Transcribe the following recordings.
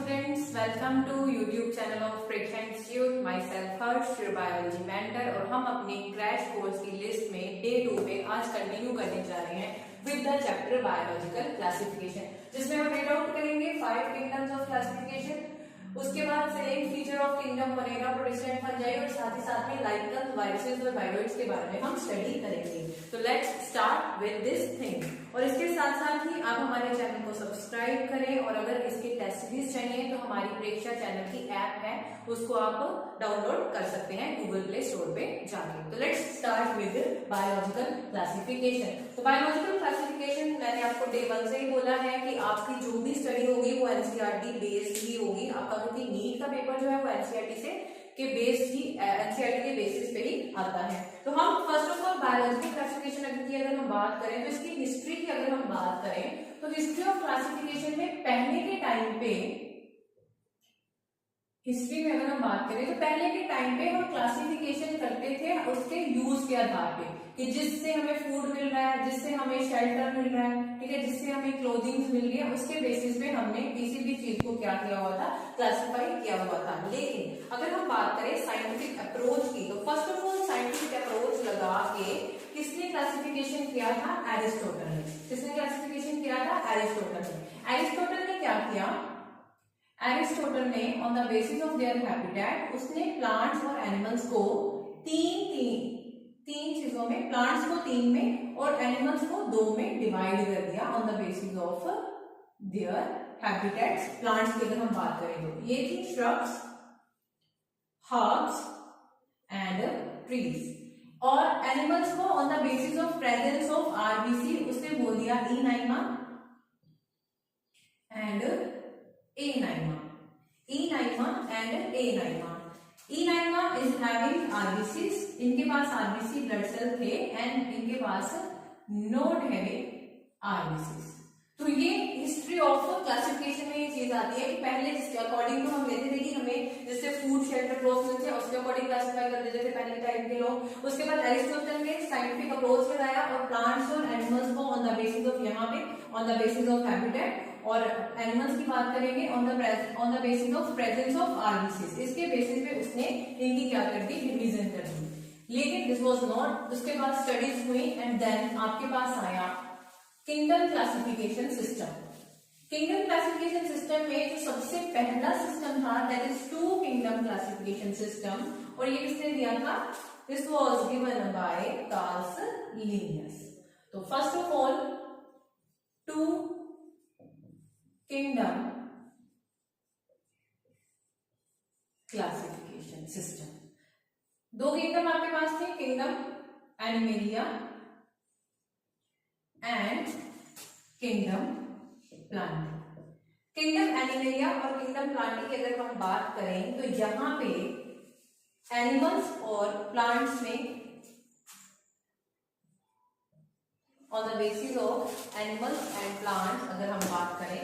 students, welcome to YouTube channel of Preksha Institute. Myself Harsh, your biology mentor, और हम अपने crash course की list में day 2 में आज कंटिन्यू करने जा रहे हैं with the chapter biological classification, जिसमें हम रीड आउट करेंगे 5 किंगडम्स ऑफ क्लासिफिकेशन। उसके बाद select feature of kingdom Monera, protista and fungi, और साथ ही साथ में लाइकन, वायरसेस और वायरोइड्स के बारे में हम स्टडी करेंगे। तो let's start with this thing. और इसके साथ साथ ही आप हमारे चैनल को सब्सक्राइब करें, और अगर इसके टेस्ट सीरीज चाहिए तो हमारी प्रेक्षा चैनल की ऐप है, उसको आप डाउनलोड कर सकते हैं गूगल प्ले स्टोर पे जाके। तो let's start with biological classification. तो बायोलॉजिकल क्लासिफिकेशन मैंने आपको डे 1 से ही बोला है कि आपकी जो भी स्टडी होगी वो एनसीईआरटी बेस्ड ही होगी। आपका क्योंकि नीट का पेपर जो है वो एनसीईआरटी से के बेस्ड ही एनसीईआरटी के बेसिस पे ही आता है। तो हम first of all biological classification की अगर हम बात करें तो इसकी हिस्ट्री की अगर हम बात करें तो हिस्ट्री ऑफ क्लासिफिकेशन में पहले के टाइम पे, हिस्ट्री में अगर हम बात करें तो पहले के टाइम पे हम क्लासिफिकेशन करते थे उसके यूज के आधार पे कि जिससे हमें फूड मिल रहा है, जिससे हमें शेल्टर मिल रहा है, ठीक है, जिससे हमें क्लोथिंग मिल रही है, उसके बेसिस पे हमने किसी भी चीज को क्या किया हुआ था, क्लासिफाई किया हुआ था। लेकिन अगर हम बात करें साइंटिफिक अप्रोच की, तो first of all scientific approach लगा के किसने क्लासिफिकेशन किया था? एरिस्टोटल ने। किसने क्लासिफिकेशन किया था? एरिस्टोटल ने। एरिस्टोटल ने क्या किया? एरिस्टोटल ने on the basis of their habitat उसने प्लांट्स और एनिमल्स को तीन चीजों में, प्लांट्स को 3 में और एनिमल्स को 2 में डिवाइड कर दिया on the basis of their habitats. Plants की अगर हम बात करें तो ये थी श्रब्स, हर्ब्स एंड ट्रीज, और एनिमल्स को on the basis of presence of RBC उसने बोल दिया enaima and anaima. Enaima and anaima. Enaima is having RBCs, इनके पास आरबीसी ब्लड सेल थे एंड इनके पास नॉट हैविंग आरबीसीज। तो ये हिस्ट्री ऑफ क्लासिफिकेशन में ये चीज आती है कि पहले जिसके अकॉर्डिंग तो हम लेते थे कि हमें जिससे फूड शेल्टर क्लोथ मिलते हैं उसके अकॉर्डिंग क्लासिफाई कर देते थे पहले के टाइम के लोग। उसके बाद एरिस्टोटल ने साइंटिफिक अप्रोच लगाया और प्लांट्स और एनिमल्स को ऑन द बेसिस ऑफ, यहाँ पे on the basis of habitat, और एनिमल्स की बात करेंगे on the basis of presence of RBCs. इसके बेसिस पे उसने इनकी क्या कर दी? डिवीजन कर दी। लेकिन दिस वाज नॉट, उसके बाद स्टडीज हुई एंड देन आपके पास आया kingdom classification system. Kingdom classification system में जो सबसे पहला सिस्टम था that is 2 kingdom classification system, और ये किसने दिया था? This was given by Carl Linnaeus. तो first of all 2 kingdom classification system. 2 kingdom आपके पास थे, kingdom animalia and kingdom plantae. Kingdom animalia और किंगडम प्लांटी की अगर हम बात करें तो यहां पे एनिमल्स और प्लांट्स में on the basis of animals and plants अगर हम बात करें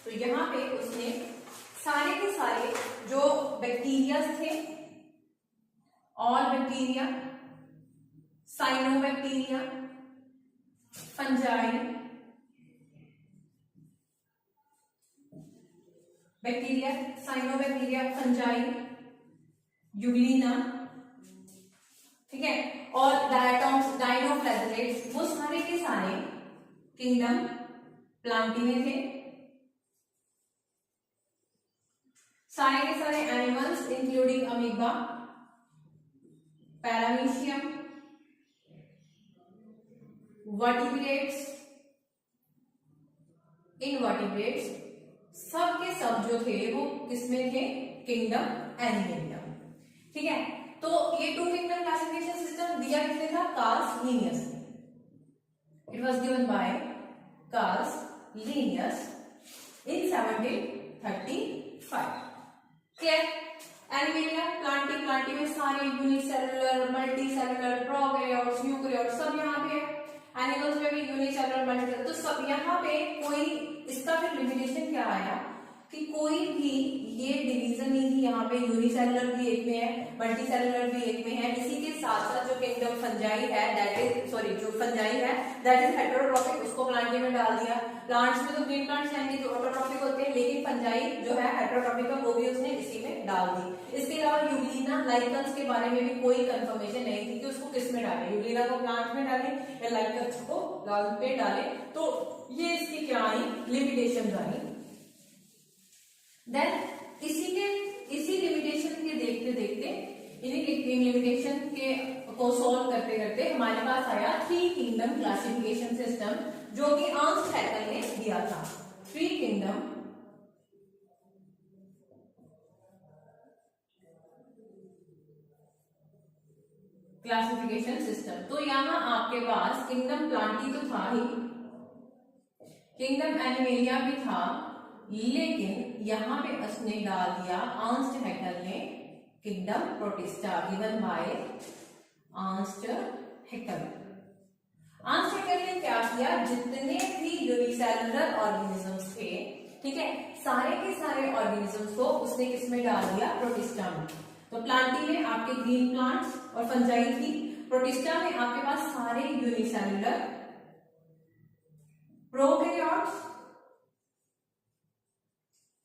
तो यहाँ पे उसने सारे के सारे जो बैक्टीरिया थे, all bacteria, cyanobacteria, fungi bacteria, cyanobacteria, fungi, Euglena, ठीक है, और डायटॉम्स, डाइनोफ्लैजेलेट्स, वो सारे के सारे किंगडम प्लांटी में थे। सारे के सारे animals including amoeba, paramecium, vertebrates, invertebrates, सब के सब जो थे वो किसमें थे? Kingdom animalia. ठीक है, तो ये 2 किंगडम क्लासिफिकेशन सिस्टम दिया किसने था? Karl Linnaeus. It was given by Carl Linnaeus in 1735। Clear? Animalia, Plantae में सारे यूनिसेलुलर, मल्टीसेलुलर, प्रोकैरियोट्स, यूकैरियोट्स सब यहाँ पे है। एनिमल्स में भी यूनिसेलुलर, मल्टीसेलुलर, तो सब यहाँ पे कोई, इसका फिर लिमिटेशन क्या आया कि कोई भी ये डिवीजन नहीं थी, यहाँ पे यूनिसेलुलर भी एक में है, मल्टी सेलुलर भी एक में है। इसी के साथ साथ जो किंगडम फंजाई है दैट इज जो फंजाई है दैट इज हेटेरोट्रॉफिक, उसको प्लांटी में डाल दिया। प्लांट्स में तो ग्रीन प्लांट्स हैं जो ऑटोट्रॉफिक होते हैं, लेकिन फंजाई जो है हेटेरोट्रॉफिक है वो भी उसने इसी में डाल दी। इसके अलावा यूलिना लाइकन्स के बारे में भी कोई कंफर्मेशन नहीं थी कि उसको किस में डाले, यूलिना को प्लांट में डाले या लाइकन्स को लाल पे डाले। तो ये इसकी क्या आई, लिमिटेशन आई। देन इसी लिमिटेशन के देखते देखते इन्हीं लिमिटेशन के को सॉल्व करते करते हमारे पास आया 3 किंगडम क्लासिफिकेशन सिस्टम, जो कि अर्नस्ट हैकेल ने दिया था। 3 किंगडम क्लासिफिकेशन सिस्टम। तो यहां आपके पास किंगडम प्लांटी तो था ही, किंगडम एनिमेलिया भी था, लेकिन यहां पे उसने डाल दिया अर्नस्ट हैकेल ने kingdom protista, given by Ernst Hückel. Ernst Hückel ने क्या किया, जितने भी यूनिसेलुलर ऑर्गेनिजम्स थे, ठीक है, सारे के सारे ऑर्गेनिजम्स को उसने किसमें डाल दिया, प्रोटिस्टा में। तो प्लांटी में आपके ग्रीन प्लांट्स और फंजाई थी, प्रोटिस्टा में आपके पास सारे unicellular prokaryotes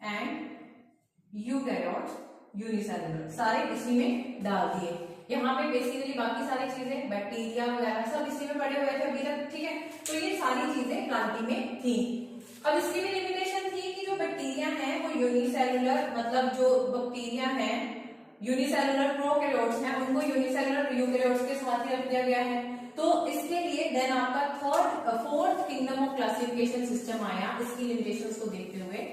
and eukaryotes unicellular सारे इसी में डाल दिए। यहाँ पे बेसिकली बाकी सारी चीजें बैक्टीरिया वगैरह सब इसी में पड़े हुए थे अभी तक, ठीक है। तो ये सारी चीजें प्लांटी में थी। अब इसकी भी लिमिटेशन थी कि जो बैक्टीरिया हैं वो यूनिसेलुलर, मतलब जो बैक्टीरिया हैं यूनिसेलुलर प्रोकैरियोट्स हैं उनको यूनिसेलुलर यूकैरियोट्स के साथ ही रख दिया गया है। तो इसके लिए देन आपका fourth kingdom of classification system आया इसकी लिमिटेशंस को देखते हुए।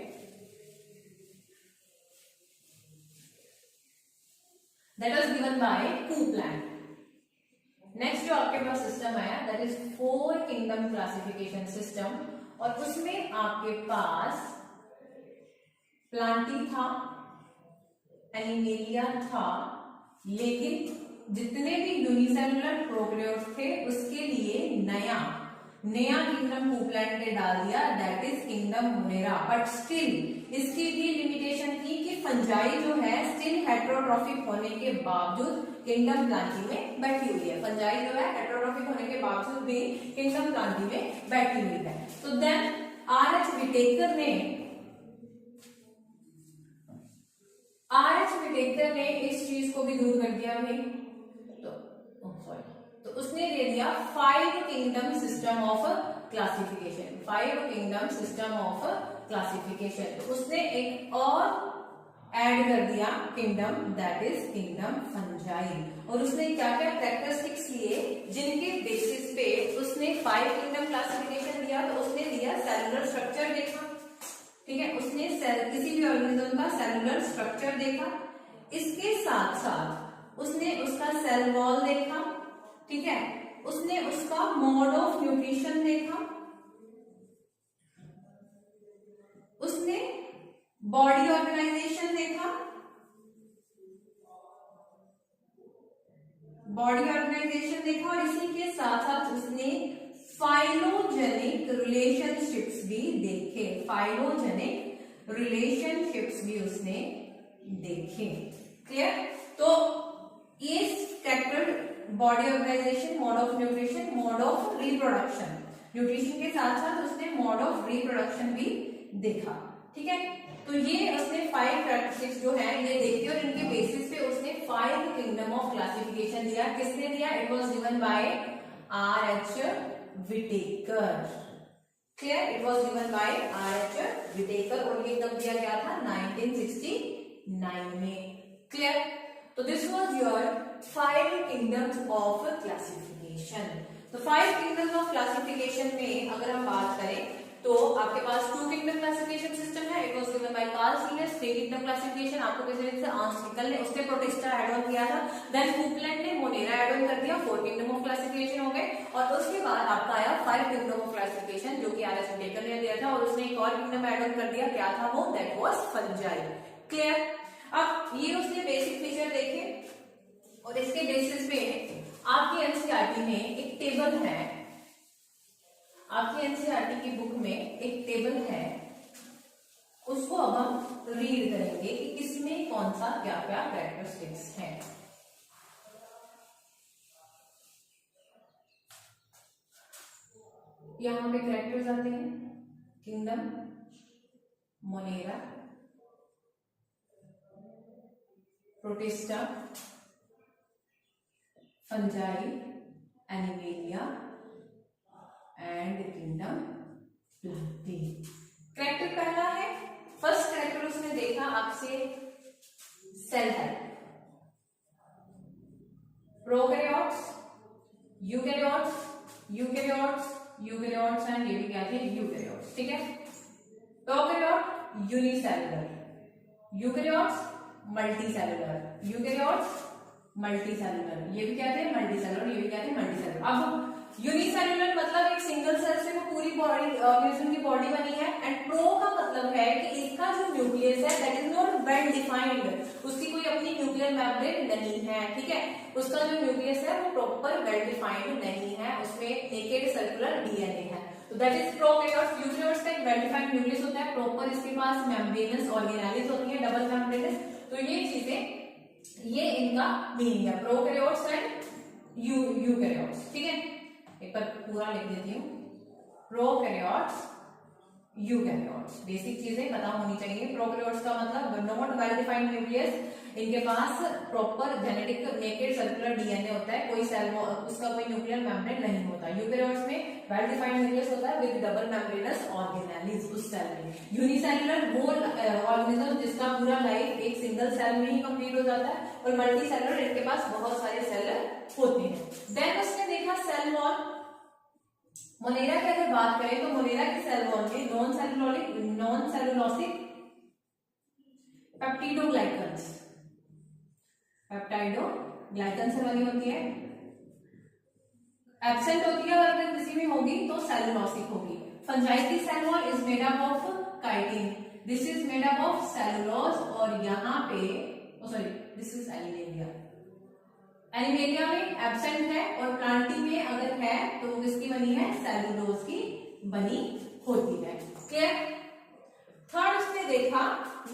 That was given by Coupland. Next जो आपके पास सिस्टम आया that is 4 kingdom classification system, और उसमें आपके पास प्लांटी था, एनिमेलिया था, लेकिन जितने भी यूनिसेलुलर प्रोकैरियोट्स थे उसके लिए नया किंगडम कूपलैंड ने डाल दिया that is kingdom Monera. But still इसकी भी लिमिटेशन थी कि फंजाई जो है स्टिल हेटेरोट्रॉफिक होने के बावजूद किंगडम प्लांटी में बैठी हुई है। फंजाई जो है हेटेरोट्रॉफिक होने के बावजूद भी किंगडम प्लांटी में बैठी हुई है। तो देन आर.एच. विटेकर ने इस चीज को भी दूर कर दिया भाई। तो उसने दे दिया 5 kingdom system of classification, 5 kingdom system of classification. तो उसने एक और ऐड कर दिया kingdom that is kingdom fungi, और उसने क्या क्या कैरेक्टरिस्टिक्स लिए जिनके बेसिस पे उसने 5 किंगडम क्लासिफिकेशन दिया। तो उसने दिया सेलुलर स्ट्रक्चर देखा, ठीक है, उसने किसी भी ऑर्गेनिज्म का सेलुलर स्ट्रक्चर देखा, इसके साथ साथ उसने उसका सेल वॉल देखा, ठीक है, उसने उसका मोड ऑफ न्यूट्रिशन देखा, उसने बॉडी ऑर्गेनाइजेशन देखा, और इसी के साथ साथ उसने फाइलोजेनिक रिलेशनशिप्स भी देखे, उसने देखे। क्लियर? तो ये character body organisation, mode of nutrition, mode of reproduction, nutrition के साथ साथ उसने मोड ऑफ रिप्रोडक्शन भी देखा, ठीक है। तो ये उसने 5 कैरेक्टरिस्टिक्स जो है ये देखी, और इनके बेसिस पे उसने 5 किंगडम ऑफ क्लासिफिकेशन दिया। किसने दिया? It was given by R H. Whittaker. Clear? It was given by R H. Whittaker, और ये कब दिया गया था? 1969 में। क्लियर? तो this was your 5 kingdoms of classification. तो 5 किंगडम्स ऑफ क्लासिफिकेशन में अगर हम बात करें तो आपके पास 2 किंगडम क्लासिफिकेशन सिस्टम है, it was given by Carl सीलियस। 3 किंगडम क्लासिफिकेशन आपको किसी रीजन से अर्नस्ट हैकेल ने उसने प्रोटिस्टा ऐड ऑन किया था, देन कूपलैंड ने मोनेरा ऐड ऑन कर दिया, 4 किंगडम ऑफ क्लासिफिकेशन हो गए। और उसके बाद आपका आया 5 किंगडम ऑफ क्लासिफिकेशन जो कि आर.एच. विटेकर ने दिया था, और उसने एक और किंगडम ऐड ऑन कर दिया, क्या था वो? That was fungi. क्लियर? अब ये उसने बेसिक फीचर देखे, और इसके बेसिस पे आपकी एनसीईआरटी में एक टेबल है, आपकी एनसीईआरटी की बुक में एक टेबल है उसको अब हम रीड करेंगे कि किसमें कौन सा क्या क्या कैरेक्टरिस्टिक्स है। यहाँ पे कैरेक्टर्स आते हैं, kingdom, Monera, protista, fungi, animalia and kingdom प्लाटी। Character पहला है, फर्स्ट कैरेक्टर उसने देखा आपसे सेल है, prokaryotes, eukaryotes, eukaryotes, eukaryotes and ये भी क्या थे, यूकैरियोट्स। ठीक है, prokaryote unicellular, eukaryotes multicellular, eukaryotes multicellular, ये भी क्या थे मल्टीसेलुलर, ये भी क्या थे मल्टीसेलुलर। अब यूनिसेलुलर मतलब एक सिंगल सेल से वो पूरी बॉडी ऑर्गेनिज्म की बॉडी बनी है, एंड प्रो का मतलब है कि इसका जो न्यूक्लियस है that is not well defined, उसकी कोई अपनी न्यूक्लियर मेम्ब्रेन नहीं है। ठीक है, उसका जो न्यूक्लियस है वो प्रॉपर वेल डिफाइंड नहीं है, उसमें नेकेड सर्कुलर डीएनए है, तो दैट इज प्रोकैरियोट्स। यूकैरियोट्स का एक वेल डिफाइंड न्यूक्लियस होता है, प्रॉपर इसके पास मेम्ब्रेनस ऑर्गेनेलिस होती है, डबल मेम्ब्रेनस। तो ये चीजें, ये इनका मीनिंग है, प्रोकैरियोट्स एंड यूकैरियोट्स। ठीक है, एक बार पूरा लिख देती हूँ, प्रोकैरियोट्स, यूकैरियोट्स, बेसिक चीजें पता होनी चाहिए। प्रोकैरियोट्स का मतलब नॉट वेल डिफाइंड न्यूक्लियस, इनके पास proper genetic naked circular DNA होता है, कोई सेल उसका कोई न्यूक्लियर मेम्ब्रेन नहीं होता। यूकैरियोट्स में वेल डिफाइंड न्यूक्लियस होता है विद डबल मेम्ब्रेनस ऑर्गेनेलिस उस सेल में। यूनिसेलुलर वो ऑर्गेनिज्म जिसका पूरा लाइफ एक सिंगल सेल में ही कंप्लीट हो जाता है, और मल्टी सेलुलर इनके पास बहुत सारे सेल होते हैं। देन उसने देखा सेल वॉल। मोनेरा की अगर बात करें तो मोनेरा की सेल वॉल में नॉन सेलुलोसिक पेप्टिडोग्लाइकन्स से बनी होती है, एब्सेंट होती है, और अगर किसी में होगी तो सेलुलोसिक होगी। फंजाई की cell wall is made up of chitin, this is made up of cellulose, और यहाँ पे sorry this is Animalia. Animalia में एब्सेंट है, और प्लांटी में अगर है तो वो किसकी बनी है, सेलुलोज की बनी होती है। क्लियर। थर्ड उसने देखा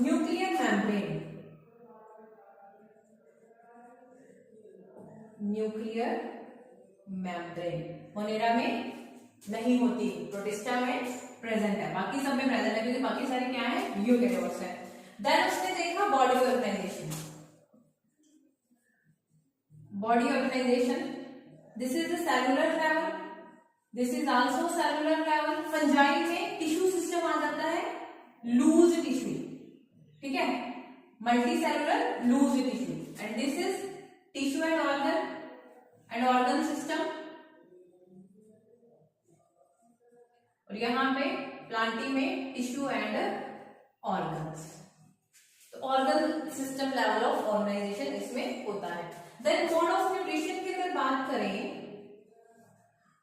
nuclear membrane, nuclear membrane Monera में नहीं होती, प्रोटिस्टा में प्रेजेंट है, बाकी सब में प्रेजेंट है, क्योंकि बाकी सारे क्या है, यूकैरियोट्स है। देन उसने देखा body organisation, body organisation, this is the cellular level, this is also cellular level. Fungi में टिश्यू सिस्टम आ जाता है, लूज टिश्यू, ठीक है, multi cellular loose tissue, and this is tissue and organ system, और यहां पे प्लांटी में टिश्यू एंड ऑर्गन्स। तो organ system level of organisation इसमें होता है। देन मोड ऑफ न्यूट्रिशन की अगर बात करें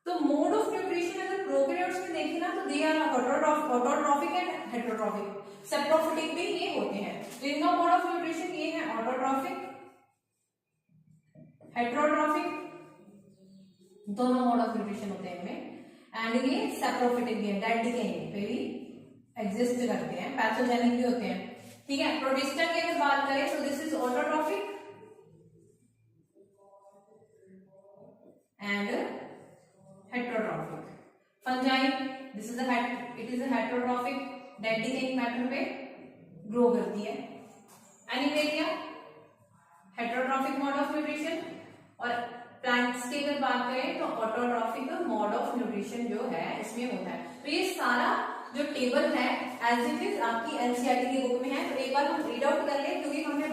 तो मोड ऑफ न्यूट्रिशन अगर प्रोकैरियोट्स में देखें ना तो they are autotrophic and heterotrophic, saprophytic भी ये होते हैं। तो इनका मोड ऑफ न्यूट्रिशन ये है ऑटोट्रॉफिक, हेटेरोट्रॉफिक, दोनों मोड ऑफ न्यूट्रिशन होते हैं इनमें, एंड ये सेप्रोफिटिक भी है, डेड डिकेइंग पे भी एग्जिस्ट करते हैं, पैथोजेनिक भी होते हैं। ठीक है, प्रोटिस्टा की अगर बात करें तो this is autotrophic and heterotrophic. Fungi this is it is a heterotrophic, dead decaying matter पे ग्रो करती है। Animalia heterotrophic mode of nutrition, और प्लांट्स की अगर बात करें तो ऑटोट्रॉफिक मोड ऑफ न्यूट्रिशन जो है इसमें होता है। तो ये सारा जो टेबल है एज इट इज आपकी एनसीईआरटी की बुक में है, तो एक बार हम रीड आउट कर लें, क्योंकि हमने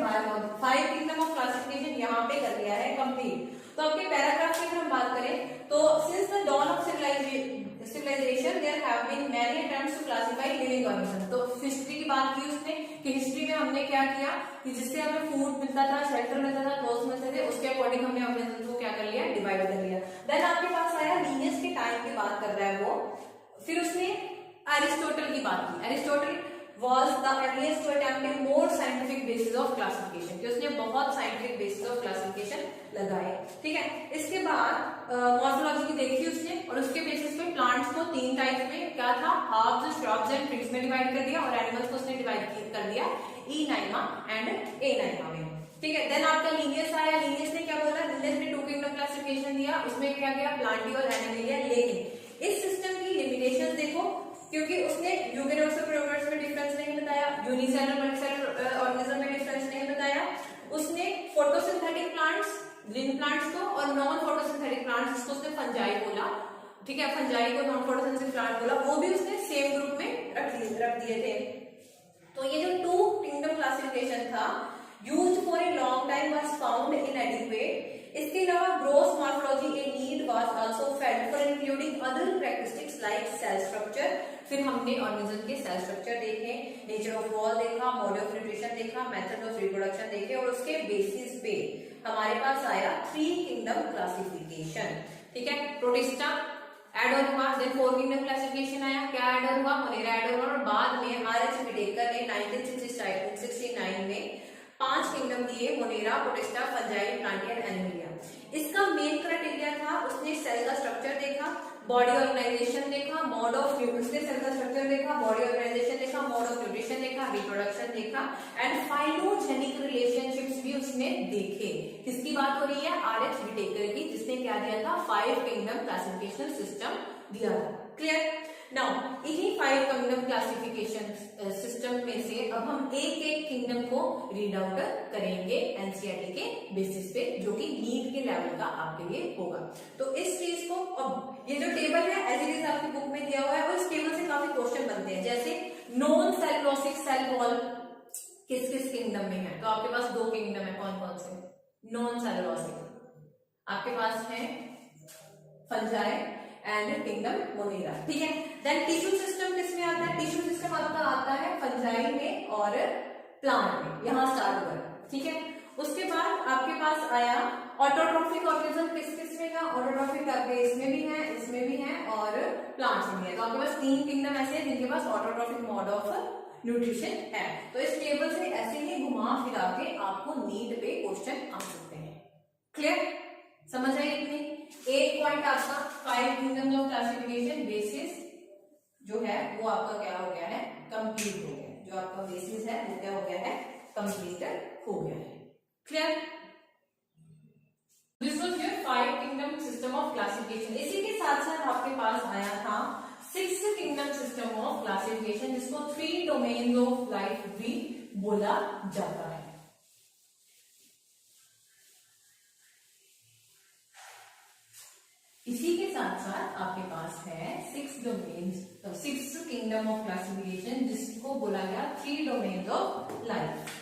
5 किंगडम ऑफ क्लासिफिकेशन यहाँ पे कर लिया है कंप्लीट। तो आपके पैराग्राफ की अगर हम बात करें तो since the dawn of civilisation there have been many attempts to classify living organism. तो हिस्ट्री की बात की उसने कि हिस्ट्री में हमने क्या किया कि जिससे हमें फूड मिलता था, शेल्टर मिलता था, क्लोथ्स मिलते थे, उसके अकॉर्डिंग हमने ऑर्गेनिज्म को क्या कर लिया, डिवाइड कर लिया। देन आपके पास आया लीनियस के टाइम की बात कर रहा है वो, फिर उसने एरिस्टोटल की बात की। Aristotle was the earliest to attempt a more scientific basis of classification, कि उसने बहुत scientific basis of classification लगाए। ठीक है, इसके बाद मॉर्फोलॉजी की देखी उसने, और उसके बेसिस पे प्लांट्स को 3 टाइप में क्या था, हर्ब्स, श्रब्स एंड ट्रीज में डिवाइड कर दिया, और एनिमल्स को उसने डिवाइड कर दिया ई नाइमा एंड ए नाइमा में। ठीक है, देन आपका लीनियस आया। लीनियस ने क्या बोला, लीनियस ने 2 किंगडम क्लासिफिकेशन दिया, उसमें क्या गया, प्लांटी और एनिमलिया। लेकिन इस सिस्टम की लिमिटेशंस देखो, क्योंकि उसने यूकेरियोट्स और प्रोकैरियोट्स में डिफरेंस नहीं बताया, यूनिसेलुलर मल्टीसेलुलर ऑर्गेनिज्म में डिफरेंस नहीं बताया। उसने फोटोसिंथेटिक प्लांट्स, ग्रीन प्लांट्स को, और नॉन फोटोसिंथेटिक प्लांट्स, जिसको उसने फंजाई बोला, ठीक है, फंजाई को नॉन फोटोसिंथेटिक प्लांट बोला, वो भी उसने सेम ग्रुप में रख दिए थे। तो ये जो 2 किंगडम क्लासिफिकेशन था, used for a long time, was found inadequate. इसके अलावा gross morphology a need was also felt for including other characteristics like cell structure। फिर हमने ऑर्गेनिज्म के सेल स्ट्रक्चर देखे, नेचर ऑफ वॉल देखा, मोड ऑफ न्यूट्रिशन देखा, method of reproduction देखे, और उसके बेसिस पे हमारे पास आया 3 किंगडम क्लासिफिकेशन। ठीक है, प्रोटिस्टा ऐड ऑन हुआ, देन 4 किंगडम क्लासिफिकेशन आया, क्या ऐड ऑन हुआ, मोनेरा ऐड ऑन हुआ, और बाद में आरएच विटेकर ने 1969 में 5 किंगडम दिए, Monera, protista, fungi, Plantae and Animalia. इसका मेन क्राइटेरिया था, उसने सेल का स्ट्रक्चर देखा, बॉडी ऑर्गेनाइजेशन देखा, मोड ऑफ उसने सेल का स्ट्रक्चर देखा, बॉडी ऑर्गेनाइजेशन देखा, मोड ऑफ न्यूट्रिशन देखा, रिप्रोडक्शन देखा, एंड फाइलोजेनिक रिलेशनशिप्स भी उसने देखे। किसकी बात हो रही है, आरएच विटेकर की, जिसने क्या दिया था, 5 किंगडम क्लासिफिकेशन सिस्टम दिया था। क्लियर? नाउ इन्हीं 5 किंगडम क्लासिफिकेशन सिस्टम में से अब हम एक किंगडम को रीड आउट करेंगे एनसीईआरटी के बेसिस पे, जो कि नीट के लेवल का आपके लिए होगा। तो इस चीज को, अब ये जो टेबल है एज इट इज आपकी बुक में दिया हुआ है, और इस टेबल से काफी क्वेश्चन बनते हैं, जैसे नॉन सेलुलोसिक सेल वॉल किस किस किंगडम में है। तो आपके पास 2 किंगडम है, कौन कौन से, नॉन सेलुलोसिक आपके पास है फंजाई एंड किंगडम मोनेरा। ठीक है, देन टिश्यू सिस्टम किसमें आता है, टिश्यू सिस्टम आपका आता है फंजाई में और प्लांट में, यहां स्टार्ट हुआ। ठीक है, उसके बाद आपके पास आया ऑटोट्रॉफिक ऑर्गेनिज्म, किस किस में का, ऑटोट्रॉफिक आपके इसमें भी है, इसमें भी है, और प्लांट्स में भी है। तो आपके पास 3 किंगडम ऐसे हैं जिनके पास ऑटोट्रॉफिक मोड ऑफ न्यूट्रिशन है। तो इस टेबल से ऐसे ही घुमा फिरा के आपको नीट पे क्वेश्चन आ सकते हैं। क्लियर, समझ आई इतनी? एक पॉइंट आपका 5 किंगडम ऑफ क्लासिफिकेशन बेसिस जो है वो आपका क्या हो गया है, कंप्लीट हो गया है। जो आपका बेसिस है वो क्या हो गया है, कंप्लीट हो गया है। Clear? This was your 5 kingdom system of classification. इसी के साथ साथ आपके पास आया था 6 किंगडम सिस्टम ऑफ क्लासिफिकेशन, जिसको 3 डोमेन्स ऑफ लाइफ भी बोला जाता है। इसी के साथ साथ आपके पास है 6 डोमेन्स, 6 किंगडम ऑफ क्लासिफिकेशन, जिसको बोला गया 3 डोमेन्स ऑफ लाइफ।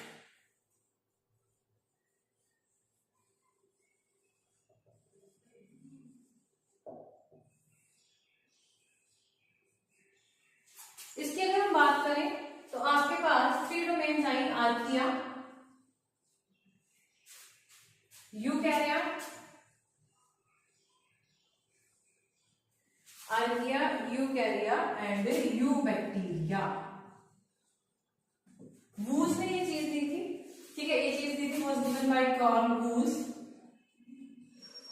इसकी अगर हम बात करें तो आपके पास 3 domains I, archaea, यूकैरिया, archaea, यूकैरिया and eubacteria. Whose ने ये चीज दी थी, ठीक है, ये चीज दी थी was given by Carl Woese.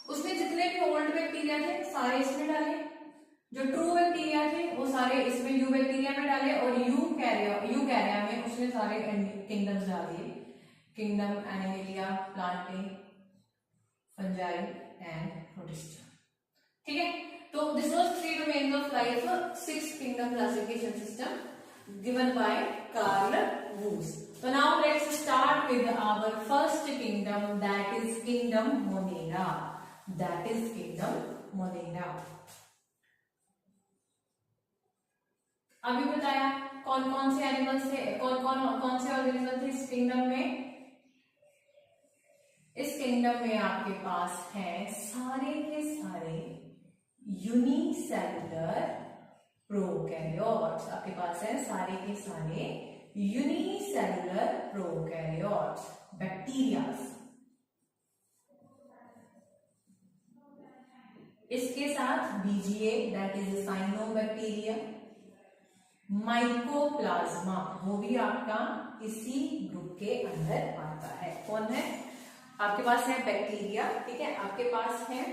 उसने जितने भी ओल्ड बैक्टीरिया थे सारे इसमें डाले, जो ट्रू बैक्टीरिया थे वो सारे इसमें यूबैक्टीरिया में डाले, और यूकैरिया में उसने सारे किंगडम्स डाल दिए, kingdom Animalia, Plantae, fungi and protista. ठीक है, तो this was 3 domains of life, 6 kingdom classification system given by Carl Woese. So now let's start with our first kingdom, that is kingdom Monera. That is kingdom Monera. अभी बताया कौन कौन से animals थे, कौन से ऑर्गेनिज्म थे इस किंगडम में। इस किंगडम में आपके पास है सारे के सारे यूनिसेलुलर प्रोकैरियोट्स। आपके पास है सारे के सारे यूनिसेलुलर प्रोकैरियोट्स, बैक्टीरियाज। इसके साथ BGA, that is cyanobacteria, mycoplasma, वो भी आपका इसी ग्रुप के अंदर आता है। कौन है? आपके पास है बैक्टीरिया, ठीक है, आपके पास है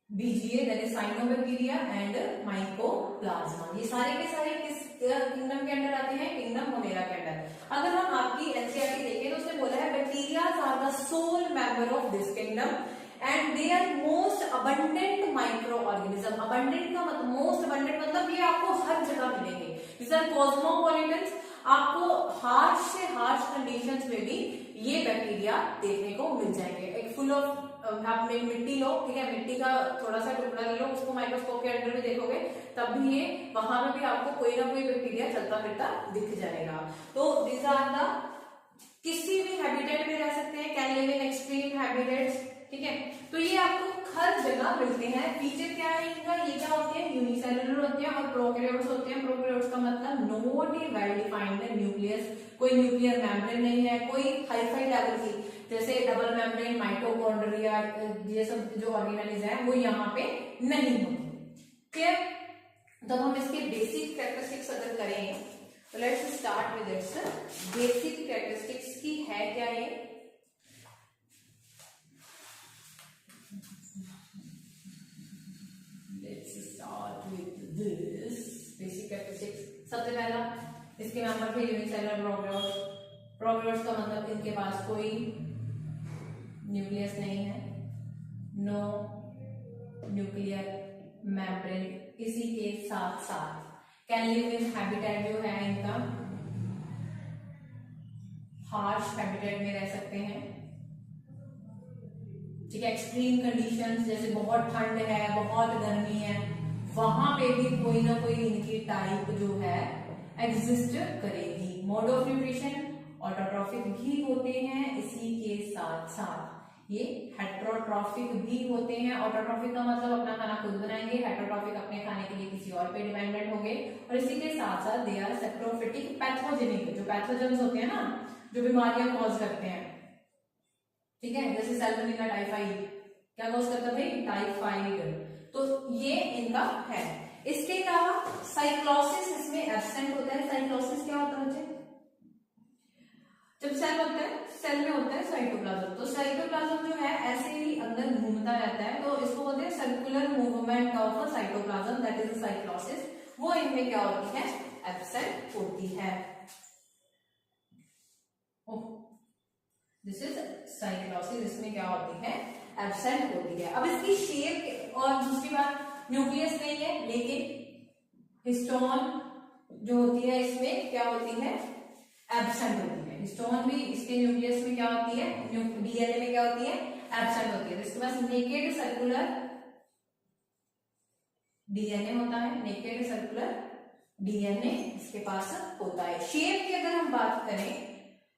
BGA that is cyanobacteria and mycoplasma. ये सारे के सारे किस किंगडम के अंदर आते हैं? किंगडम मोनेरा के अंदर। अगर हम आपकी एनसीईआरटी देखें तो उसने बोला है bacterias are the sole member of this kingdom and they are most abundant micro organism. Abundant का मतलब मोस्ट अबंडेंट मतलब ये आपको हर जगह मिलेंगे। दिस आर कॉस्मोपॉलिटन्स, आपको हार्श से हार्श कंडीशंस में भी ये बैक्टीरिया देखने को मिल जाएंगे। एक फुल ऑफ आप मिट्टी लो, ठीक है, मिट्टी का थोड़ा सा टुकड़ा ले लो, उसको माइक्रोस्कोप के अंदर में देखोगे तब भी ये वहां में भी आपको कोई ना कोई बैक्टीरिया चलता फिरता दिख जाएगा। तो दीज आर द किसी भी हैबिटेट में रह सकते हैं, can live in extreme habitats, ठीक है। तो ये आपको हर जगह मिलते हैं। फीचर क्या है इनका? ये क्या होते हैं? यूनिसेलुलर होते हैं और प्रोकैरियोट्स होते हैं। प्रोकैरियोट्स का मतलब not a well defined nucleus, कोई न्यूक्लियर मेम्ब्रेन नहीं है, कोई हाईफाई लेवल की जैसे डबल मेम्ब्रेन, माइटोकॉन्ड्रिया, ये सब जो ऑर्गेनेल्स हैं वो यहाँ पे नहीं होते। क्लियर? तो हम इसके बेसिक कैरेक्टरिस्टिक्स अगर करें तो let's start with its basic characteristics की है क्या ये? Basic characteristics. सबसे पहला इसके मेंबर थे यूनिसेलुलर प्रोकैरियोट्स। प्रोकैरियोट्स का मतलब इनके पास कोई न्यूक्लियस नहीं है, नो न्यूक्लियर मेम्ब्रेन। इसी के साथ साथ कैन लिव इन हैबिटेट जो है इनका हार्श हैबिटेट में रह सकते हैं, ठीक है। एक्सट्रीम कंडीशंस जैसे बहुत ठंड है, बहुत गर्मी है, वहां पे भी कोई ना कोई इनकी टाइप जो है एग्जिस्ट करेगी। मोड ऑफ न्यूट्रिशन ऑटोट्रॉफिक भी होते हैं, इसी के साथ साथ ये हेटेरोट्रॉफिक भी होते हैं। ऑटोट्रॉफिक का मतलब अपना खाना खुद बनाएंगे, हेटेरोट्रॉफिक अपने खाने के लिए किसी और पे डिपेंडेंट होंगे, और इसी के साथ साथ दे आर सेप्रोफिटिक पैथोजेनिक, जो पैथोजेंस होते हैं ना, जो बीमारियां कॉज करते हैं, ठीक है, जैसे सैल्मोनेला टाइफाइड क्या कॉज करता है? टाइफाइड। तो ये इनका है। इसके अलावा साइक्लोसिस इसमें एब्सेंट होता है। साइक्लोसिस क्या होता है बच्चे? जब सेल होता है, सेल में होता है साइटोप्लाज्म, तो साइटोप्लाज्म जो है ऐसे ही अंदर घूमता रहता है, तो इसको बोलते हैं circular movement of cytoplasm, that is cyclosis. वो इनमें क्या होती है? एब्सेंट होती है। दिस इज साइक्लोसिस, इसमें क्या होती है? एब्सेंट होती है। अब इसकी शेप, और दूसरी बात न्यूक्लियस नहीं है, लेकिन हिस्टोन जो होती है इसमें क्या होती है? एब्सेंट होती है। हिस्टोन भी इसके न्यूक्लियस में क्या होती है? डीएनए में क्या होती है? एब्सेंट होती है। इसके पास नेकेड सर्कुलर डीएनए होता है, नेकेड सर्कुलर डीएनए इसके पास होता है। शेप की अगर हम बात करें,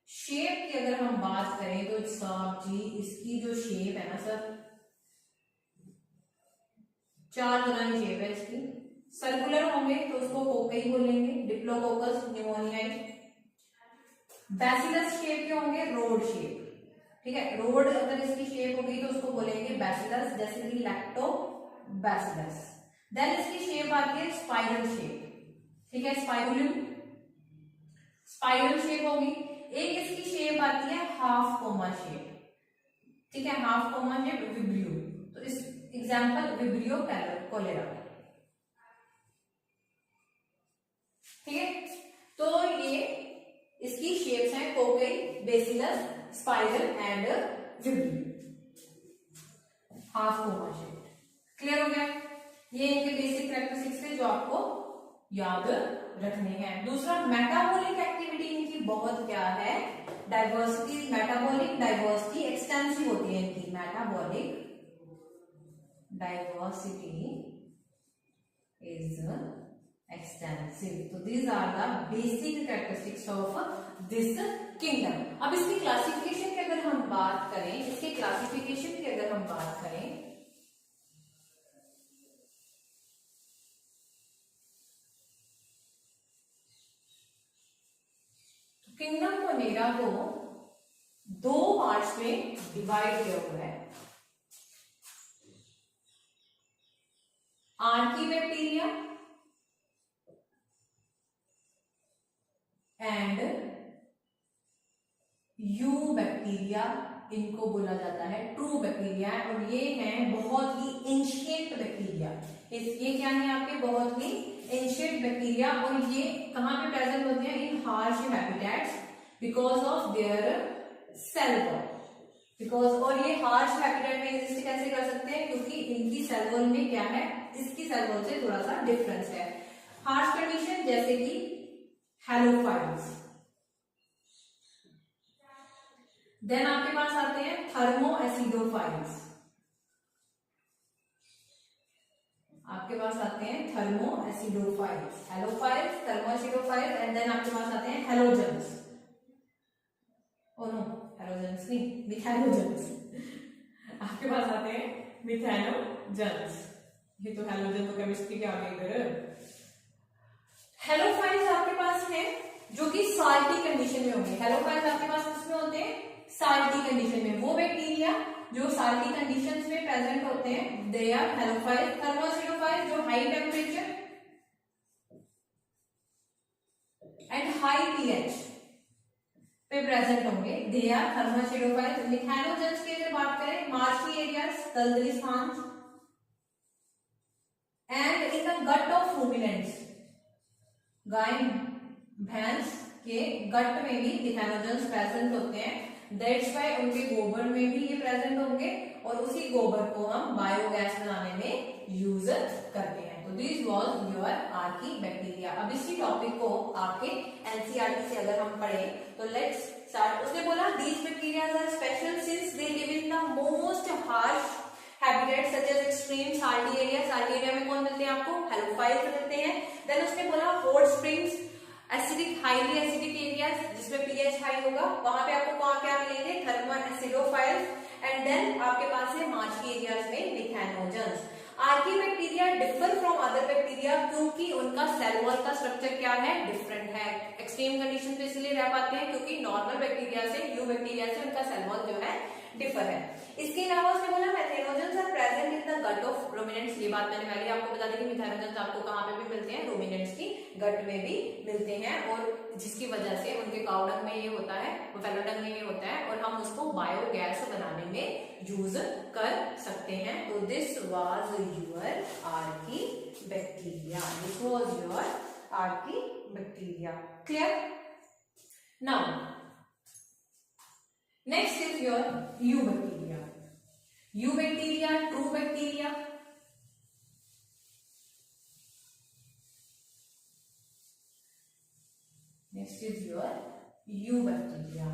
शेप की अगर हम बात करें तो साहब जी इसकी जो शेप है ना सर, 4 तरह की शेप है इसकी। सर्कुलर होंगे तो उसको कोकई बोलेंगे, डिप्लोकोकस न्यूमोनियाई। बैसिलस शेप के होंगे, रोड शेप, ठीक है, रोड अगर इसकी शेप होगी तो उसको बोलेंगे बैसिलस, जैसे कि लैक्टोबैसिलस। देन इसकी शेप आती है स्पाइरल शेप, ठीक है, स्पाइरल शेप होगी। एक इसकी शेप आती है हाफ कोमा शेप, ठीक है, हाफ कोमा शेप विब्रियो। तो इस एग्जांपल विब्रियो कोलेरा, ठीक है। तो ये इसकी शेप्स हैं कोकई, bacillus, spiral and vibrio, half coma shape. Clear हो गया? ये इनके बेसिक कैरेक्टरिस्टिक्स थे जो आपको याद रखने हैं। दूसरा मेटाबॉलिक एक्टिविटी इनकी बहुत क्या है? डाइवर्सिटी, मेटाबॉलिक डाइवर्सिटी एक्सटेंसिव होती है इनकी। Metabolic diversity is extensive. तो these are the basic characteristics of this kingdom. अब इसकी क्लासिफिकेशन की अगर हम बात करें, इसके क्लासिफिकेशन की अगर हम बात करें, किंगडम मोनेरा को 2 पार्ट्स में डिवाइड किया हुआ है। Archie bacteria and you bacteria, इनको बोला जाता है ट्रू बैक्टीरिया। और ये हैं बहुत ही एंशिएंट बैक्टीरिया। ये क्या है आपके बहुत ही एंशिएंट बैक्टीरिया, और ये कहाँ पे प्रेजेंट होते हैं? In harsh habitats because of their cell wall. Because, और ये हार्श हैबिटेट में एग्जिस्ट कैसे कर सकते हैं? क्योंकि इनकी सेल वॉल में क्या है, इसकी सेल वॉल से थोड़ा सा डिफरेंस है। हार्श कंडीशन जैसे कि हेलोफाइल्स। देन आपके पास आते हैं थर्मोएसिडोफाइल्स। आपके पास आते हैं थर्मोएसिडोफाइल्स, हेलोफाइल्स, थर्मोएसिडोफाइल्स, एंड देन आपके पास आते हैं हेलोजेंस। ओ नो, हेलोजेंस नहीं, मिथैलोजेंस। आपके पास आते हैं मिथैलोजेंस। ये तो हेलोजन तो केमिस्ट्री के आगे इधर। हेलोफाइल्स आपके पास हैं जो कि साल्टी कंडीशन में होंगे। हेलोफाइल्स आपके पास किसमें होते हैं? साल्टी कंडीशन में। वो बैक्टीरिया जो साल्टी कंडीशंस में प्रेजेंट होते हैं, दे आर हेलोफाइल्स। थर्मोएसिडोफाइल्स जो high temperature and high pH पे प्रेजेंट होंगे, दे आर थर्मोएसिडोफाइल्स। मिथैलोजेंस की अगर बात करें, मार्शी एरियाज, दलदली स्थान, and in the gut of ruminants, गाय भैंस के गट में भी मिथैलोजेंस प्रेजेंट होते हैं। दैट्स व्हाई उनके गोबर में भी ये प्रेजेंट होंगे, और उसी गोबर को हम बायोगैस बनाने में यूज करते हैं। तो this was your Archie bacteria. अब इसी टॉपिक को आपके एनसीईआरटी से अगर हम पढ़ें तो लेट्स स्टार्ट। उसने बोला these bacteria are special since they live in the most harsh habitat such as extreme salty area. Salty area में कौन मिलते हैं आपको? हेलोफाइल्स मिलते हैं। देन उसने बोला hot springs, acidic, highly acidic areas जिसमें पीएच हाई होगा, वहां पे आपको कौन क्या मिलेंगे? थर्मोएसिडोफाइल्स। एंड देन आपके पास है मार्शी एरियाज में methanogens. Archaebacteria differ from other bacteria क्योंकि उनका सेल वॉल का स्ट्रक्चर क्या है? डिफरेंट है। एक्सट्रीम कंडीशन पे इसलिए रह पाते हैं क्योंकि नॉर्मल बैक्टीरिया से, यू बैक्टीरिया से उनका सेल वॉल जो है डिफर है। इसके अलावा उसने बोला methanogens are present in the gut of ruminants. ये बात मैंने पहले आपको बता दी कि मिथैलोजेंस आपको कहां पे भी मिलते हैं? रूमिनेंट्स की गट में भी मिलते हैं, और जिसकी वजह से उनके काउ डंग में ये होता है, बफेलो डंग में ये होता है, और हम उसको बायोगैस बनाने में यूज कर सकते हैं। तो this was your Archie bacteria. This was your Archie bacteria. Clear? Now next is your eubacteria. Eubacteria, true bacteria. Next is your eubacteria.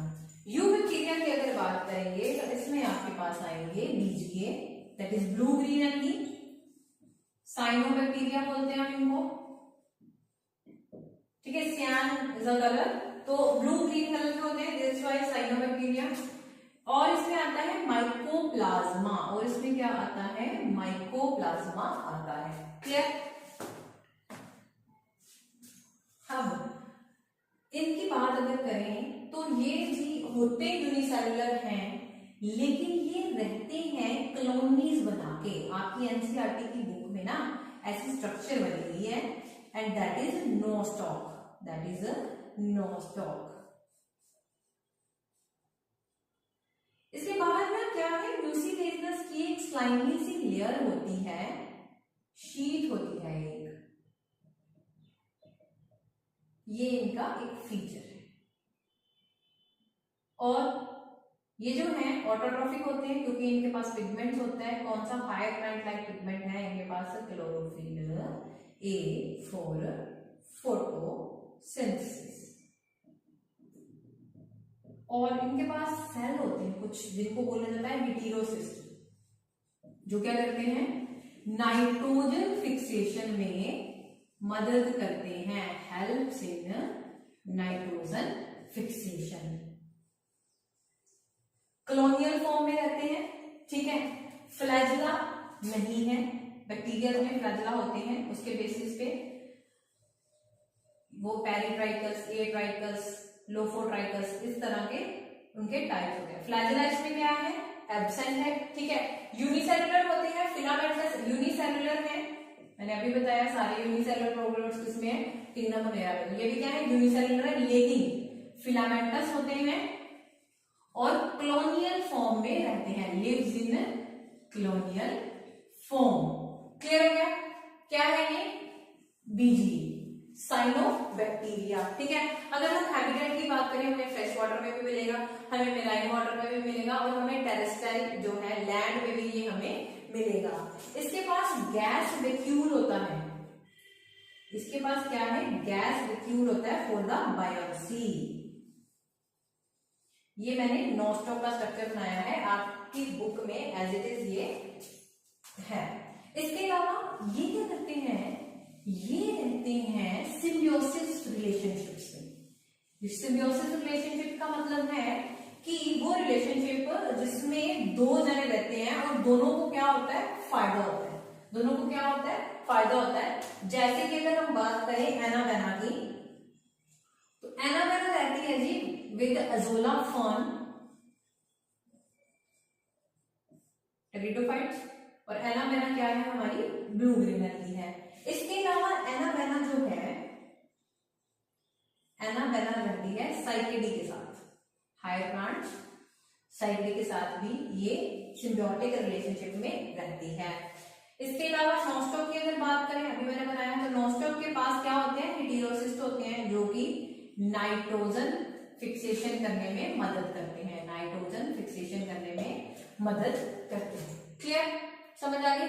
eubacteria की अगर बात करेंगे तो इसमें आपके पास आएंगे BGA, that is blue green algae. Cyanobacteria बोलते हैं हम इनको, ठीक है। सियान इज अ कलर, तो ब्लू ग्रीन कलर के होते हैं, दिस वाई साइनोबैक्टीरिया। और इसमें आता है माइकोप्लाज्मा, और इसमें क्या आता है? माइकोप्लाज्मा आता है। क्लियर? अब इनकी बात अगर करें तो ये जी होते यूनिसेलुलर हैं, लेकिन ये रहते हैं कॉलोनीज बना के। आपकी एनसीईआरटी की बुक में ना ऐसी स्ट्रक्चर बनी हुई है, and that is no stalk. That is no stalk. इसके बाद में क्या है? म्यूसिलेजिनस की एक स्लाइमली सी लेयर होती है, शीट होती है एक, ये इनका एक फीचर है। और ये जो है ऑटोट्रॉफिक होते हैं क्योंकि इनके पास पिगमेंट्स होता है। कौन सा? हायर प्लांट लाइक पिगमेंट है इनके पास, क्लोरोफिल ए फॉर फोटोसिंथेसिस। और इनके पास सेल होते हैं कुछ जिनको बोला जाता है हेटेरोसिस्ट, जो क्या करते हैं? नाइट्रोजन फिक्सेशन में मदद करते हैं, helps in nitrogen fixation. Colonial form में रहते हैं, ठीक है। फ्लैजिला नहीं है, बैक्टीरिया में फ्लैजिला होते हैं, उसके बेसिस पे वो पेरिट्राइकल्स, एट्राइकल्स, लोफोट्राइकल्स, इस तरह के उनके टाइप्स होते हैं। फ्लैजिला इसमें क्या है? एब्सेंट है, ठीक है। यूनिसेलुलर होते हैं, फिलामेंटस यूनिसेलुलर है, मैंने अभी बताया सारे यूनिसेलुलर प्रोकैरियोट्स किसमें है? Kingdom of air. ये भी क्या है? यूनिसेलुलर है, लेकिन फिलामेंटस होते हैं और कॉलोनियल फॉर्म में रहते हैं, lives in colonial form. Clear हो गया? क्या है ये? BGA, cyanobacteria. ठीक है, अगर हम हैबिटेट की बात करें, हमें फ्रेश वाटर में भी मिलेगा, हमें मेराइन वाटर में भी मिलेगा और हमें टेरेस्ट्राइल जो है लैंड में भी ये हमें मिलेगा। इसके पास गैस वैक्यूल होता है, इसके पास क्या है? गैस वैक्यूल होता है फॉर द बायोप्सी। ये मैंने नोस्टॉक का स्ट्रक्चर बनाया है, आपकी बुक में एज इट इज ये है। इसके अलावा ये क्या करते हैं? ये रहते हैं सिम्बियोसिस रिलेशनशिप्स में। सिम्बियोसिस रिलेशनशिप का मतलब है कि वो रिलेशनशिप जिसमें दो जने रहते हैं और दोनों को क्या होता है? फायदा होता है। दोनों को क्या होता है? फायदा होता है। जैसे कि अगर हम बात करें एनाबेना की, तो एनाबेना रहती है जी विद अजोला फर्न, टेरिडोफाइट्स, और एनाबेना क्या है? हमारी ब्लू ग्रीनर की है। इसके अलावा एनाबेना जो है, एनाबेना रहती है साइकेडी के साथ, हायर प्लांट्स साइकेडी के साथ भी ये सिम्बियोटिक रिलेशनशिप में रहती है। इसके अलावा नोस्टॉक की अगर बात करें, अभी मैंने बताया तो नोस्टॉक के पास क्या होते हैं? हेटेरोसिस्ट होते हैं जो कि नाइट्रोजन फिक्सेशन करने में मदद करते हैं, नाइट्रोजन फिक्सेशन करने में मदद करते हैं। क्लियर? समझ आ गई?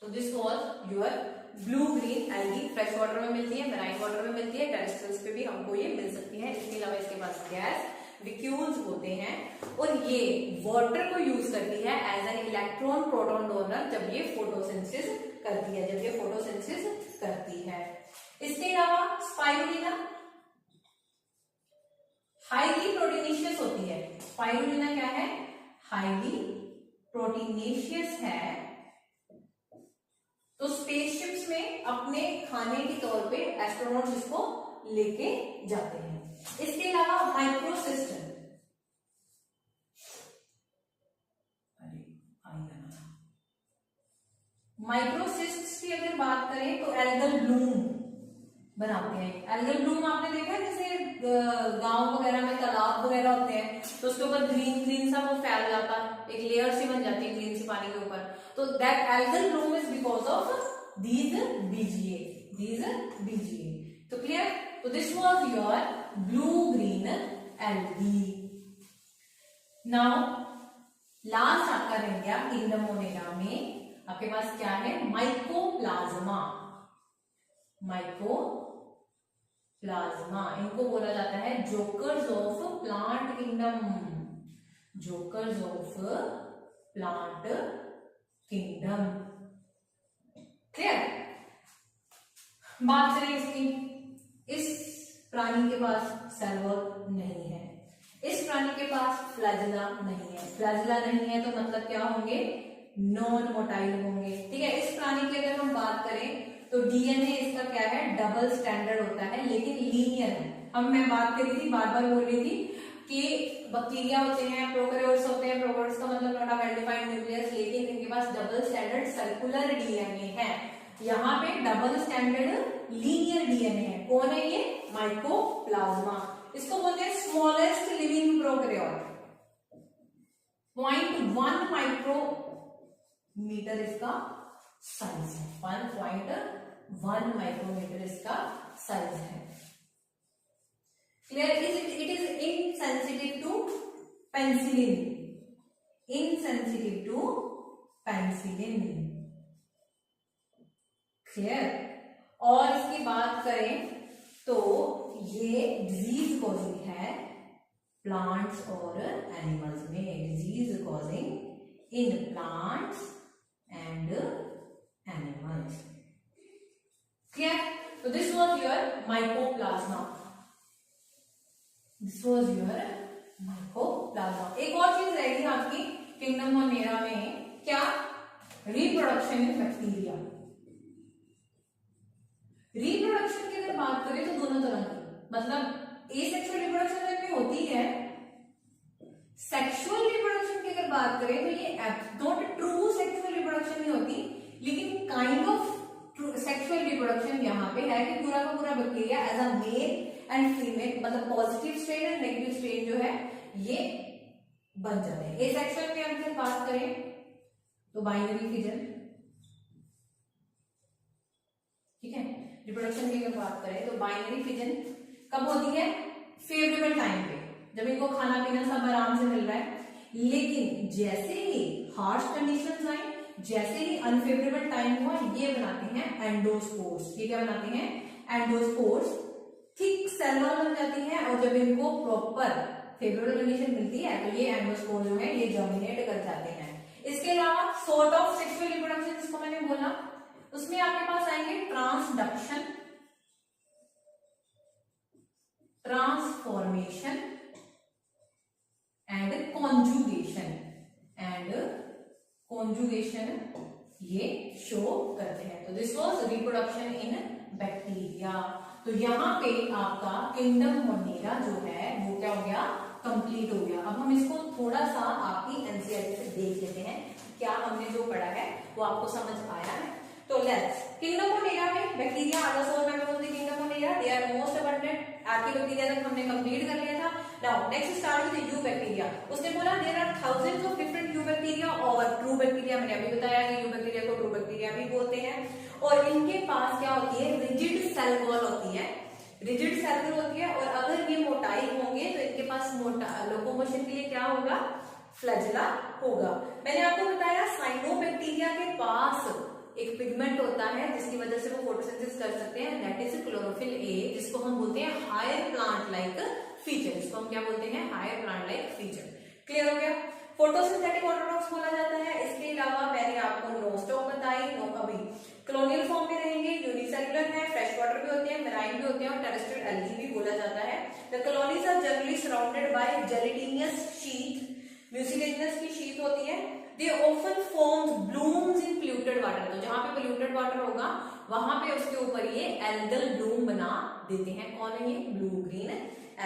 तो this was your blue green algae. Fresh water में मिलती है, मेराइन वाटर में मिलती है, टेरेस्ट्रियल्स पे भी हमको ये मिल सकती है। इसके अलावा इसके पास गैस वैक्यूल्स होते हैं और ये वाटर को यूज करती है as an electron proton donor जब ये फोटोसिंथेसिस करती है, जब ये फोटोसिंथेसिस करती है। इसके अलावा स्पाइरुलिना हाईली प्रोटीनेशियस होती है। स्पाइरुलिना क्या है? हाईली प्रोटीनेशियस है। तो स्पेसशिप्स में अपने खाने के तौर पे एस्ट्रोनॉट्स इसको लेके जाते हैं। इसके अलावा माइक्रोसिस्टम, माइक्रोसिस्ट्स की अगर बात करें तो एल्गल ब्लूम बनाते हैं। एल्गल ब्लूम आपने देखा है, जैसे गांव वगैरह में तालाब वगैरह होते हैं तो उसके ऊपर ग्रीन ग्रीन सा वो फैल जाता, एक लेयर सी बन जाती है ग्रीन सी पानी के ऊपर, तो that algal bloom is because of these BGA. तो क्लियर? तो this was your blue green algae. Now last आपका रह गया किंगडम मोनेरा में आपके पास क्या है? माइकोप्लाज्मा। माइकोप्लाज्मा इनको बोला जाता है jokers of plant kingdom, jokers of plant kingdom. Clear? बात करें इसकी, इस प्राणी के पास सेल वॉल नहीं है, इस प्राणी के पास फ्लैजिला नहीं है। फ्लैजिला नहीं है तो मतलब क्या होंगे? नॉन मोटाइल होंगे। ठीक है, इस प्राणी की अगर हम बात करें तो डीएनए इसका क्या है? डबल स्टैंडर्ड होता है लेकिन लीनियर है। मैं बात कर रही थी, बार बार बोल रही थी कि बैक्टीरिया होते हैं, प्रोकैरियोट्स होते हैं, प्रोकैरियोट्स का मतलब नॉट आइडेंटिफाइड न्यूक्लियस, लेकिन इनके पास डबल स्टैंडर्ड सर्कुलर डीएनए है। यहाँ पे डबल स्टैंडर्ड लीनियर डीएनए है। कौन है ये? माइकोप्लाज्मा। इसको बोलते हैं स्मॉलेस्ट लिविंग प्रोकैरियोट। 0.1 माइक्रोमीटर इसका साइज है, 1.1 माइक्रोमीटर इसका साइज है। Clear? It is insensitive to penicillin, insensitive to penicillin. Clear? और इसकी बात करें तो ये डिजीज कॉजिंग है प्लांट्स और एनिमल्स में, disease causing in plants and animals. Clear? तो this was your mycoplasma, this was your mycoplasma. एक और चीज रहेगी आपकी किंगडम मोनेरा में, क्या? Reproduction in bacteria. रिप्रोडक्शन की अगर बात करें तो दोनों तरह की, मतलब एसेक्सुअल रिप्रोडक्शन में होती है, सेक्सुअल रिप्रोडक्शन की अगर बात करें तो ये नॉट ट्रू सेक्सुअल रिप्रोडक्शन नहीं होती, लेकिन काइंड ऑफ सेक्सुअल रिप्रोडक्शन यहाँ पे है कि पूरा का पूरा bacteria as a male and female, मतलब positive strain and negative strain जो है ये बन जाते हैं। एसेक्सुअल में अगर बात करें तो बाइनरी फिजन, ठीक है। रिप्रोडक्शन की अगर बात करें तो बाइनरी फिजन कब होती है? फेवरेबल टाइम पे, जब इनको खाना पीना सब आराम से मिल रहा है। लेकिन जैसे ही हार्श कंडीशंस आई, जैसे ही अनफेवरेबल टाइम हुआ, ये बनाते हैं एंडोस्पोर्स। ये क्या बनाते हैं? एंडोस्पोर्स। थिक सेल वॉल बन जाती है, और जब इनको प्रॉपर फेवरेबल कंडीशन मिलती है तो ये एंडोस्पोर जो है ये जर्मिनेट कर जाते हैं। इसके अलावा सॉर्ट ऑफ सेक्सुअल रिप्रोडक्शन जिसको मैंने बोला, उसमें आपके पास आएंगे ट्रांसडक्शन, ट्रांसफॉर्मेशन एंड कॉन्जुगेशन। ये शो करते हैं। तो this was reproduction in bacteria. तो यहाँ पे आपका किंगडम मोनेरा जो है वो क्या हो गया? कंप्लीट हो गया। अब हम इसको थोड़ा सा आपकी एनसीईआरटी से देख लेते हैं, क्या हमने जो पढ़ा है वो आपको समझ आया है। तो लेट्स, किंगडम मोनेरा में bacteria are the sole member of the kingdom Monera, they are most abundant. Archaebacteria तक हमने कंप्लीट कर लिया था। Now next start with eubacteria. उसने बोला there are thousands of different eubacteria और true bacteria. मैंने अभी बताया कि यू बैक्टीरिया को ट्रू बैक्टीरिया भी बोलते हैं। और इनके पास क्या होती है? रिजिड सेल वॉल होती है, रिजिड सेल वॉल होती है। और अगर ये मोटाई होंगे तो इनके पास लोकोमोशन के लिए क्या होगा? फ्लैजेला होगा। मैंने आपको बताया साइनोबैक्टीरिया के पास एक पिगमेंट होता है जिसकी वजह से वो फोटोसिंथेसिस कर सकते हैं, दैट इज क्लोरोफिल ए, जिसको हम बोलते हैं हायर प्लांट लाइक फीचर। इसको हम क्या बोलते हैं? Higher plant like feature. Clear हो गया? फोटोसिंथेटिक ऑटोट्रॉफ्स बोला जाता है। इसके अलावा मैंने आपको नोस्टॉक बताई, अभी कॉलोनियल फॉर्म में रहेंगे, यूनिसेलुलर है, फ्रेश वाटर भी होते हैं, मेराइन भी होते हैं, और टेरेस्ट्रियल एल्गी भी बोला जाता है। The colonies are generally surrounded by gelatinous sheath, mucilaginous की शीथ होती है। They often forms blooms in polluted water. तो जहां पे पोल्यूटेड वाटर होगा वहां पे उसके ऊपर ये एल्गल ब्लूम बना देते हैं। कौन है ये? Blue green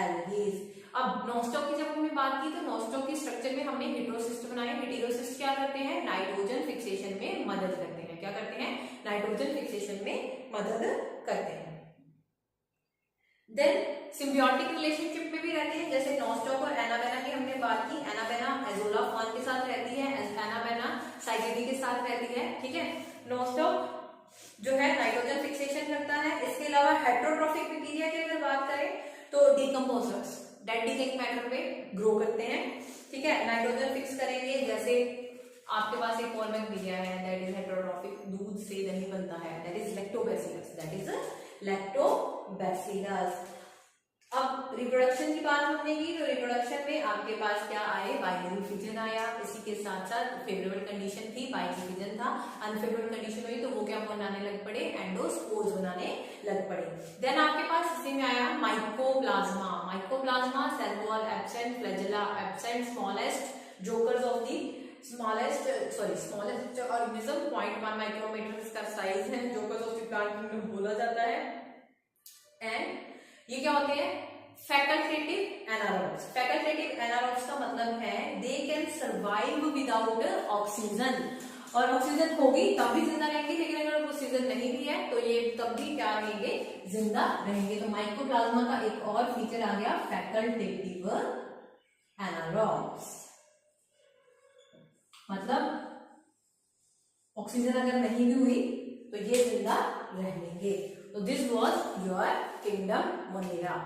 algae. अब नोस्टॉक की जब हमने बात की तो नोस्टॉक के स्ट्रक्चर में हमने हेटेरोसिस्ट बनाए। हेटेरोसिस्ट क्या करते हैं? नाइट्रोजन फिक्सेशन में मदद करते हैं। क्या करते हैं? नाइट्रोजन फिक्सेशन में मदद करते हैं। देन सिम्बियोटिक रिलेशनशिप में भी रहते हैं, जैसे नोस्टॉक और एनाबेना की हमने बात की। एनाबेना एजोला फॉर्म के साथ रहती है, एनाबेना साइटिडी के साथ रहती है, ठीक है। नोस्टॉक जो है नाइट्रोजन फिक्सेशन करता है। इसके अलावा हेटेरोट्रॉफिक बैक्टीरिया की अगर बात करें तो डिकम्पोजर्स डेड डिकेइंग मैटर पे ग्रो करते हैं, ठीक है। नाइट्रोजन फिक्स करेंगे, जैसे आपके पास एक और बैक्टीरिया है दैट इज हेटेरोट्रॉफिक, दूध से दही बनता है, that is lactobacillus, that is lactobacillus. अब रिप्रोडक्शन की बात हमने की, तो रिप्रोडक्शन में आपके पास क्या आए? बाइनरी फिजन आया। इसी के साथ साथ फेवरेबल कंडीशन थी, बाइनरी फिजन था। अनफेवरेबल कंडीशन हुई तो वो क्या बनाने लग पड़े? एंडोस्पोर्स बनाने लग पड़े। देन आपके पास इसी में आया mycoplasma. Mycoplasma, cell wall absent, flagella absent, smallest jokers of the smallest organism 0.1 micrometer इसका साइज है, jokers of the plant kingdom बोला जाता है। एंड ये क्या होते हैं? Facultative anaerobes. फैकल्टेटिव एनारोब्स का मतलब है they can survive without oxygen, और ऑक्सीजन होगी तब भी जिंदा रहेंगे, लेकिन अगर ऑक्सीजन नहीं भी है तो ये तब भी क्या रहेंगे? जिंदा रहेंगे। तो माइकोप्लाज्मा का एक और फीचर आ गया, फैकल्टेटिव एनारोब्स, मतलब ऑक्सीजन अगर नहीं भी हुई तो ये जिंदा रहेंगे। तो this was your kingdom Monera.